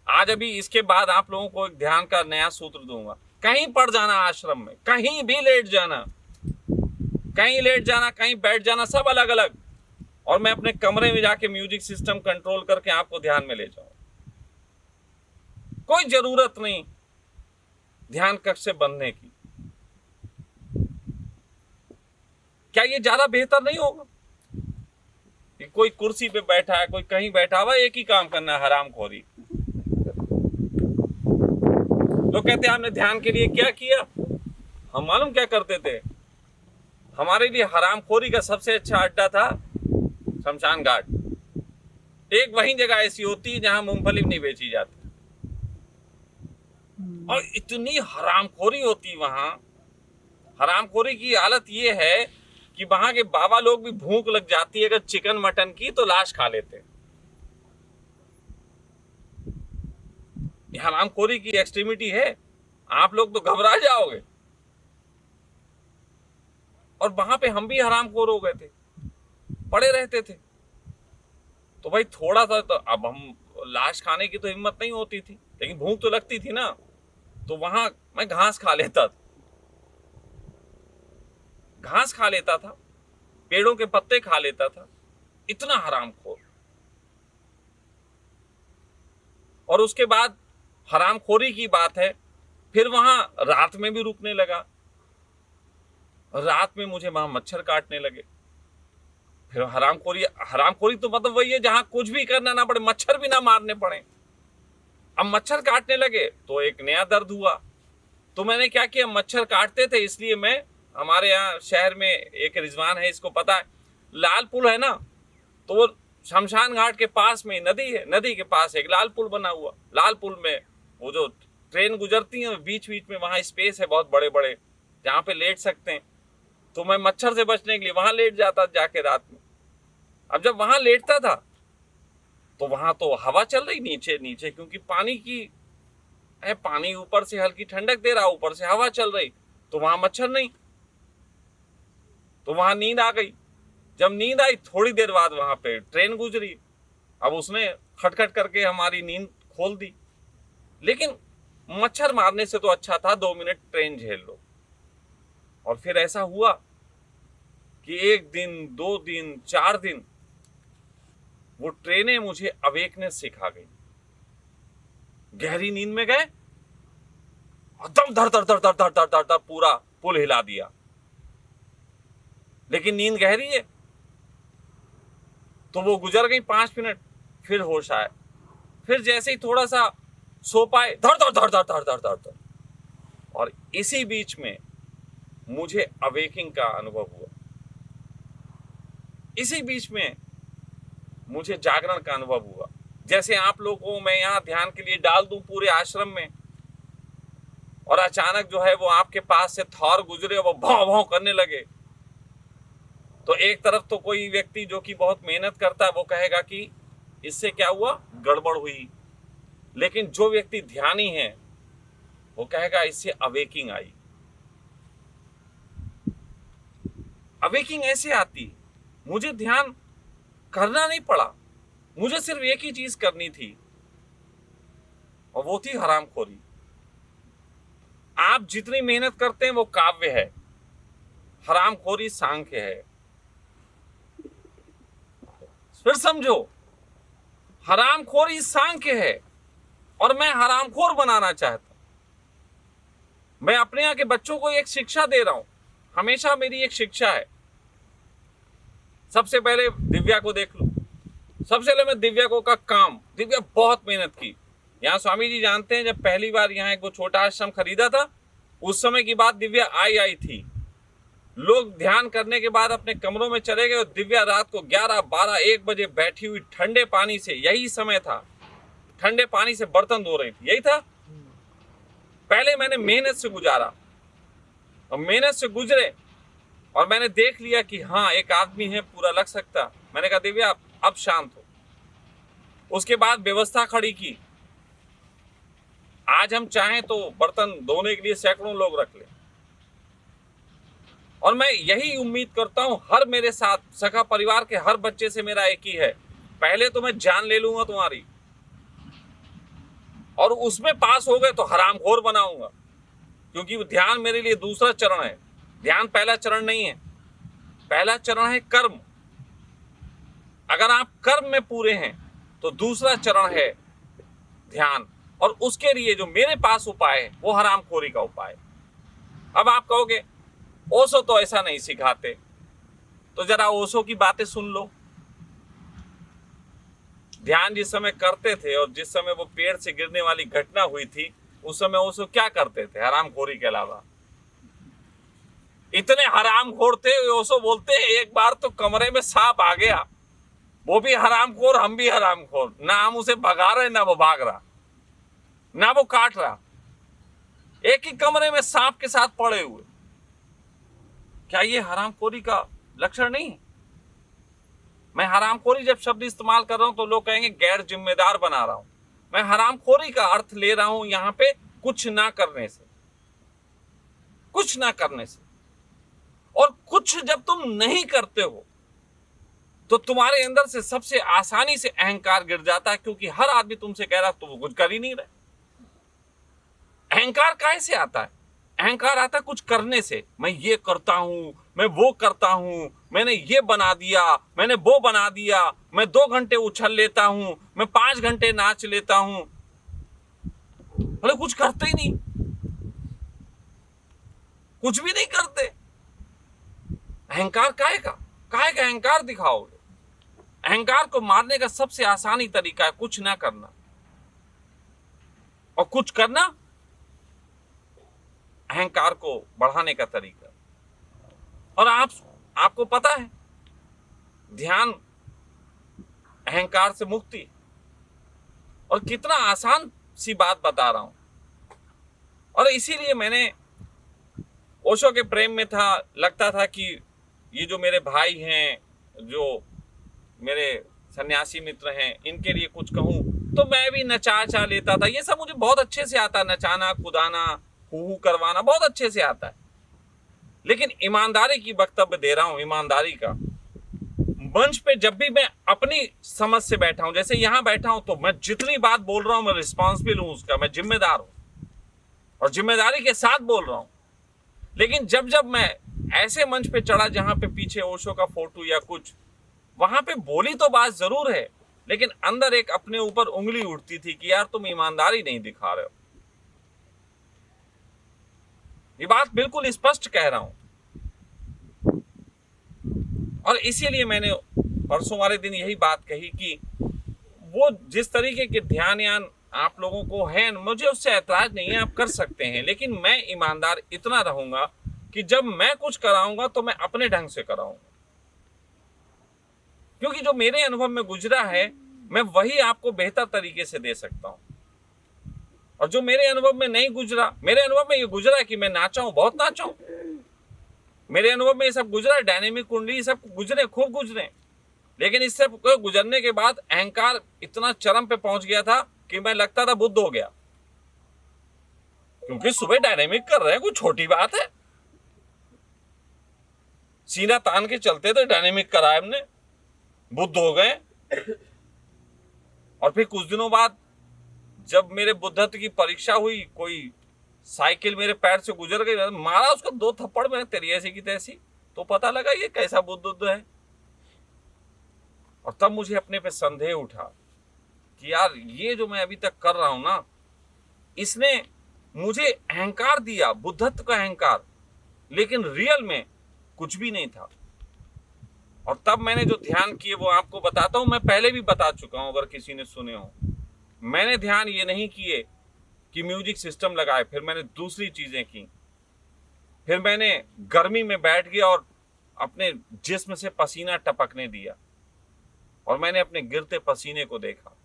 आज अभी इसके बाद आप लोगों को एक ध्यान का नया सूत्र दूंगा। कहीं पड़ जाना आश्रम में, कहीं भी लेट जाना, कहीं लेट जाना, कहीं बैठ जाना, सब अलग अलग। और मैं अपने कमरे में जाके म्यूजिक सिस्टम कंट्रोल करके आपको ध्यान में ले जाऊं। कोई जरूरत नहीं ध्यान कक्ष से बंधने की। क्या ये ज्यादा बेहतर नहीं होगा कि कोई कुर्सी पे बैठा है, कोई कहीं बैठा हुआ, एक ही काम करना है, हरामखोरी। लोग कहते हैं हमने ध्यान के लिए क्या किया। हम मालूम क्या करते थे? हमारे लिए हरामखोरी का सबसे अच्छा अड्डा था शमशान घाट। एक वही जगह ऐसी होती है जहां मूंगफली नहीं बेची जाती, और इतनी हरामखोरी होती वहां। हरामखोरी की हालत ये है कि वहां के बाबा लोग भी भूख लग जाती है अगर चिकन मटन की, तो लाश खा लेते हैं। हरामखोरी की एक्सट्रीमिटी है, आप लोग तो घबरा जाओगे। और वहां पे हम भी हरामखोर हो गए थे, पड़े रहते थे। तो भाई थोड़ा सा तो, अब हम लाश खाने की तो हिम्मत नहीं होती थी, लेकिन भूख तो लगती थी ना। तो वहां मैं घास खा लेता था, घास खा लेता था, पेड़ों के पत्ते खा लेता था। इतना हरामखोर। और उसके बाद हरामखोरी की बात है, फिर वहां रात में भी रुकने लगा। रात में मुझे वहां मच्छर काटने लगे। फिर हरामखोरी तो मतलब वही है जहां कुछ भी करना ना पड़े, मच्छर भी ना मारने पड़े। अब मच्छर काटने लगे तो एक नया दर्द हुआ। तो मैंने क्या किया, मच्छर काटते थे इसलिए मैं, हमारे यहाँ शहर में एक रिजवान है, इसको पता है, लाल पुल है ना, तो वो शमशान घाट के पास में नदी है, नदी के पास एक लाल पुल बना हुआ। लाल पुल में वो जो ट्रेन गुजरती है, बीच बीच में वहां स्पेस है बहुत बड़े बड़े, जहाँ पे लेट सकते हैं। तो मैं मच्छर से बचने के लिए वहां लेट जाता जाके रात में। अब जब वहां लेटता था तो वहां तो हवा चल रही नीचे नीचे, क्योंकि पानी की है, पानी ऊपर से हल्की ठंडक दे रहा, ऊपर से हवा चल रही, तो वहां मच्छर नहीं। तो वहां नींद आ गई। जब नींद आई, थोड़ी देर बाद वहां पे ट्रेन गुजरी। अब उसने खटखट करके हमारी नींद खोल दी। लेकिन मच्छर मारने से तो अच्छा था 2 मिनट ट्रेन झेल लो। और फिर ऐसा हुआ कि 1 दिन, 2 दिन, 4 दिन वो ट्रेनें मुझे अवेकनेस सिखा गई। गहरी नींद में गए, एकदम धड़ धड़ धड़ धड़ धड़ धड़ धड़ धड़ पूरा पुल हिला दिया। लेकिन नींद गहरी है, तो वो गुजर गई 5 मिनट, फिर होश आए। फिर जैसे ही थोड़ा सा सो पाए, धड़ धड़ धड़ धड़ धड़ धड़ धड़ धड़। और इसी बीच में मुझे अवेकिंग का अनुभव हुआ। इसी बीच में मुझे जागरण का अनुभव हुआ, जैसे आप लोगों को मैं यहाँ ध्यान के लिए डाल दूं पूरे आश्रम में, और अचानक जो है वो आपके पास से थौर गुजरे, वो भौं भौं करने लगे, तो एक तरफ तो कोई व्यक्ति जो कि बहुत मेहनत करता है वो कहेगा कि इससे क्या हुआ, गड़बड़ हुई। लेकिन जो व्यक्ति ध्यानी है वो कहेगा इससे अवेकिंग आई। अवेकिंग ऐसे आती, मुझे ध्यान करना नहीं पड़ा, मुझे सिर्फ एक ही चीज करनी थी, और वो थी हरामखोरी। आप जितनी मेहनत करते हैं वो काव्य है, हरामखोरी सांख्य है। फिर समझो, हरामखोरी सांख्य है और मैं हरामखोर बनाना चाहता हूं। मैं अपने यहाँ के बच्चों को एक शिक्षा दे रहा हूं, हमेशा मेरी एक शिक्षा है। सबसे पहले दिव्या को देख लो, सबसे पहले मैं दिव्या को का काम, दिव्या बहुत मेहनत की। यहाँ स्वामी जी जानते हैं, जब पहली बार यहाँ एक छोटा आश्रम खरीदा था, उस समय की बात दिव्या आई थी। लोग ध्यान करने के बाद अपने कमरों में चले गए और दिव्या रात को 11, 12, 1 बजे बैठी हुई ठंडे पानी से, यही समय था, ठंडे पानी से बर्तन धो रही थी, यही था। पहले मैंने मेहनत से गुजारा और मेहनत से गुजरे और मैंने देख लिया कि हाँ एक आदमी है, पूरा लग सकता। मैंने कहा दिव्या अब शांत हो। उसके बाद व्यवस्था खड़ी की। आज हम चाहें तो बर्तन धोने के लिए सैकड़ों लोग रख लें, और मैं यही उम्मीद करता हूं हर मेरे साथ सखा परिवार के हर बच्चे से मेरा एक ही है, पहले तो मैं जान ले लूंगा तुम्हारी, और उसमें पास हो गए तो हरामखोर बनाऊंगा, क्योंकि वो ध्यान मेरे लिए दूसरा चरण है। ध्यान पहला चरण नहीं है, पहला चरण है कर्म। अगर आप कर्म में पूरे हैं तो दूसरा चरण है ध्यान, और उसके लिए जो मेरे पास उपाय है वो हरामखोरी का उपाय। अब आप कहोगे ओशो तो ऐसा नहीं सिखाते, तो जरा ओशो की बातें सुन लो। ध्यान जिस समय करते थे और जिस समय वो पेड़ से गिरने वाली घटना हुई थी, उस समय ओशो क्या करते थे हरामखोरी के अलावा? इतने हरामखोर थे ओशो बोलते हैं एक बार तो कमरे में सांप आ गया, वो भी हरामखोर, हम भी हरामखोर, ना हम उसे भगा रहे ना वो भाग रहा ना वो काट रहा, एक ही कमरे में सांप के साथ पड़े हुए। क्या ये हरामखोरी का लक्षण नहीं है? मैं हरामखोरी जब शब्द इस्तेमाल कर रहा हूं तो लोग कहेंगे गैर जिम्मेदार बना रहा हूं। मैं हरामखोरी का अर्थ ले रहा हूं यहां पे कुछ ना करने से, कुछ ना करने से। और कुछ जब तुम नहीं करते हो तो तुम्हारे अंदर से सबसे आसानी से अहंकार गिर जाता है, क्योंकि हर आदमी तुमसे कह रहा है तो वो कुछ कर ही नहीं रहे। अहंकार काहे से आता है? अहंकार आता है कुछ करने से। मैं ये करता हूं, मैं वो करता हूं, मैंने ये बना दिया, मैंने वो बना दिया, मैं 2 घंटे उछल लेता हूं, मैं 5 घंटे नाच लेता हूं, भले कुछ करते ही नहीं, कुछ भी नहीं करते। अहंकार काहे का अहंकार दिखाओगे? अहंकार को मारने का सबसे आसानी तरीका है कुछ ना करना, और कुछ करना अहंकार को बढ़ाने का तरीका। और आपको पता है ध्यान अहंकार से मुक्ति, और कितना आसान सी बात बता रहा हूं। और इसीलिए मैंने ओशो के प्रेम में था, लगता था कि ये जो मेरे भाई हैं, जो मेरे सन्यासी मित्र हैं, इनके लिए कुछ कहूं तो मैं भी नचा लेता था। ये सब मुझे बहुत अच्छे से आता, नचाना, कुदाना, हू करवाना बहुत अच्छे से आता है। लेकिन ईमानदारी की वक्तव्य दे रहा हूं, ईमानदारी का। मंच पे जब भी मैं अपनी समझ से बैठा हूं, जैसे यहां बैठा हूं, तो मैं जितनी बात बोल रहा हूं मैं रिस्पॉन्सिबल हूं उसका, मैं जिम्मेदार हूं और जिम्मेदारी के साथ बोल रहा हूं। लेकिन जब मैं ऐसे मंच पे चढ़ा जहां पे पीछे ओशो का फोटो या कुछ, वहां पे बोली तो बात जरूर है, लेकिन अंदर एक अपने ऊपर उंगली उठती थी कि यार तुम ईमानदारी नहीं दिखा रहे हो। ये बात बिल्कुल स्पष्ट कह रहा हूं। और इसीलिए मैंने परसों वाले दिन यही बात कही कि वो जिस तरीके के ध्यान यान आप लोगों को है, मुझे उससे ऐतराज नहीं है, आप कर सकते हैं, लेकिन मैं ईमानदार इतना रहूंगा कि जब मैं कुछ कराऊंगा तो मैं अपने ढंग से कराऊंगा। क्योंकि जो मेरे अनुभव में गुजरा है, मैं वही आपको बेहतर तरीके से दे सकता हूं। और जो मेरे अनुभव में नहीं गुजरा, मेरे अनुभव में ये गुजरा है कि मैं नाचा हूं, बहुत नाचा हूं। मेरे अनुभव में ये सब गुजरा, डायनेमिक कुंडली सब गुजरे, खूब गुजरे। लेकिन इस सब को गुजरने के बाद अहंकार इतना चरम पे पहुंच गया था कि मैं लगता था बुद्ध हो गया। क्योंकि सुबह डायनेमिक कर रहे हैं, कोई छोटी बात है? सीना तान के चलते थे, डायनेमिक करा हमने, बुद्ध हो गए। और फिर कुछ दिनों बाद जब मेरे बुद्धत्व की परीक्षा हुई, कोई साइकिल मेरे पैर से गुजर गई, मारा उसको 2 थप्पड़ में, तेरी ऐसी की तैसी। तो पता लगा ये कैसा बुद्ध है। और तब मुझे अपने पे संदेह उठा कि यार ये जो मैं अभी तक कर रहा हूं ना, इसने मुझे अहंकार दिया, बुद्धत्व का अहंकार, लेकिन रियल में कुछ भी नहीं था। और तब मैंने जो ध्यान किए वो आपको बताता हूं। मैं पहले भी बता चुका हूं, अगर किसी ने सुने हो। मैंने ध्यान ये नहीं किए कि म्यूजिक सिस्टम लगाए, फिर मैंने दूसरी चीजें की। फिर मैंने गर्मी में बैठ गया और अपने जिस्म से पसीना टपकने दिया, और मैंने अपने गिरते पसीने को देखा।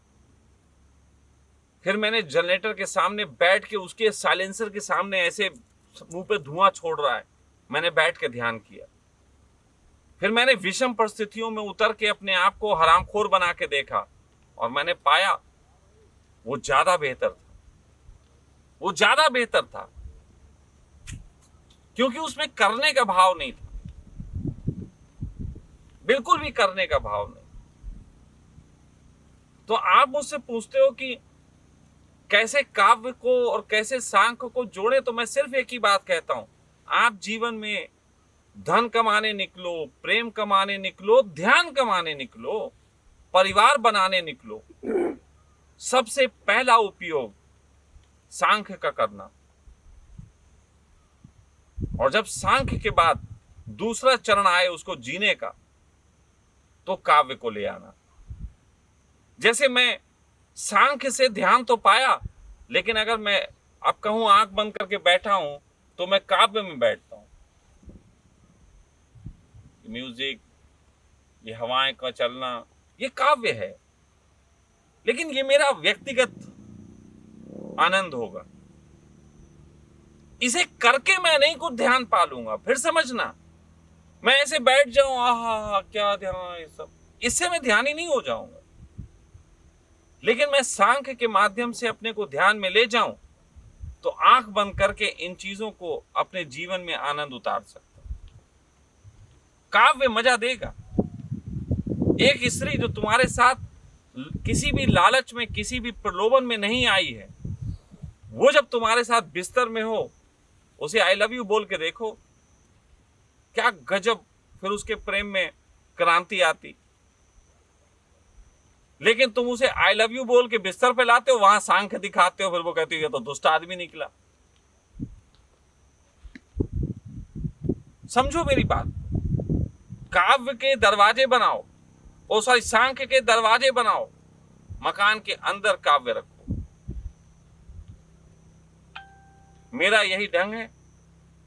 फिर मैंने जनरेटर के सामने बैठ के, उसके साइलेंसर के सामने ऐसे मुंह पे धुआं छोड़ रहा है, मैंने बैठ के ध्यान किया। फिर मैंने विषम परिस्थितियों में उतर के अपने आप को हरामखोर बना के देखा, और मैंने पाया वो ज्यादा बेहतर था। वो ज्यादा बेहतर था क्योंकि उसमें करने का भाव नहीं था, बिल्कुल भी करने का भाव नहीं। तो आप मुझसे पूछते हो कि कैसे काव्य को और कैसे सांख्य को जोड़े, तो मैं सिर्फ एक ही बात कहता हूं, आप जीवन में धन कमाने निकलो, प्रेम कमाने निकलो, ध्यान कमाने निकलो, परिवार बनाने निकलो, सबसे पहला उपयोग सांख्य का करना। और जब सांख्य के बाद दूसरा चरण आए उसको जीने का, तो काव्य को ले आना। जैसे मैं सांख्य से ध्यान तो पाया, लेकिन अगर मैं अब कहूं आंख बंद करके बैठा हूं, तो मैं काव्य में बैठता हूं। म्यूजिक, ये हवाएं का चलना, ये काव्य है, लेकिन ये मेरा व्यक्तिगत आनंद होगा। इसे करके मैं नहीं कुछ ध्यान पालूंगा। फिर समझना, मैं ऐसे बैठ जाऊं, आहा क्या ध्यान, ये सब, इससे मैं ध्यान ही नहीं हो जाऊंगा। लेकिन मैं सांख्य के माध्यम से अपने को ध्यान में ले जाऊं, तो आंख बंद करके इन चीजों को अपने जीवन में आनंद उतार सकता हूं। काव्य मजा देगा। एक स्त्री जो तुम्हारे साथ किसी भी लालच में, किसी भी प्रलोभन में नहीं आई है, वो जब तुम्हारे साथ बिस्तर में हो, उसे आई लव यू बोल के देखो, क्या गजब फिर उसके प्रेम में क्रांति आती। लेकिन तुम उसे आई लव यू बोल के बिस्तर पे लाते हो, वहां सांख्य दिखाते हो, फिर वो कहती है तो दुष्ट आदमी निकला। समझो मेरी बात। काव्य के दरवाजे बनाओ, सांख्य के दरवाजे बनाओ, मकान के अंदर काव्य रखो। मेरा यही ढंग है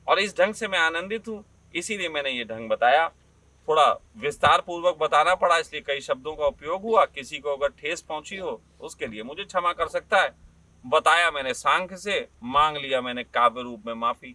और इस ढंग से मैं आनंदित हूं, इसीलिए मैंने ये ढंग बताया। थोड़ा विस्तार पूर्वक बताना पड़ा, इसलिए कई शब्दों का उपयोग हुआ। किसी को अगर ठेस पहुंची हो उसके लिए मुझे क्षमा कर सकता है। बताया मैंने सांख्य से, मांग लिया मैंने काव्य रूप में माफी।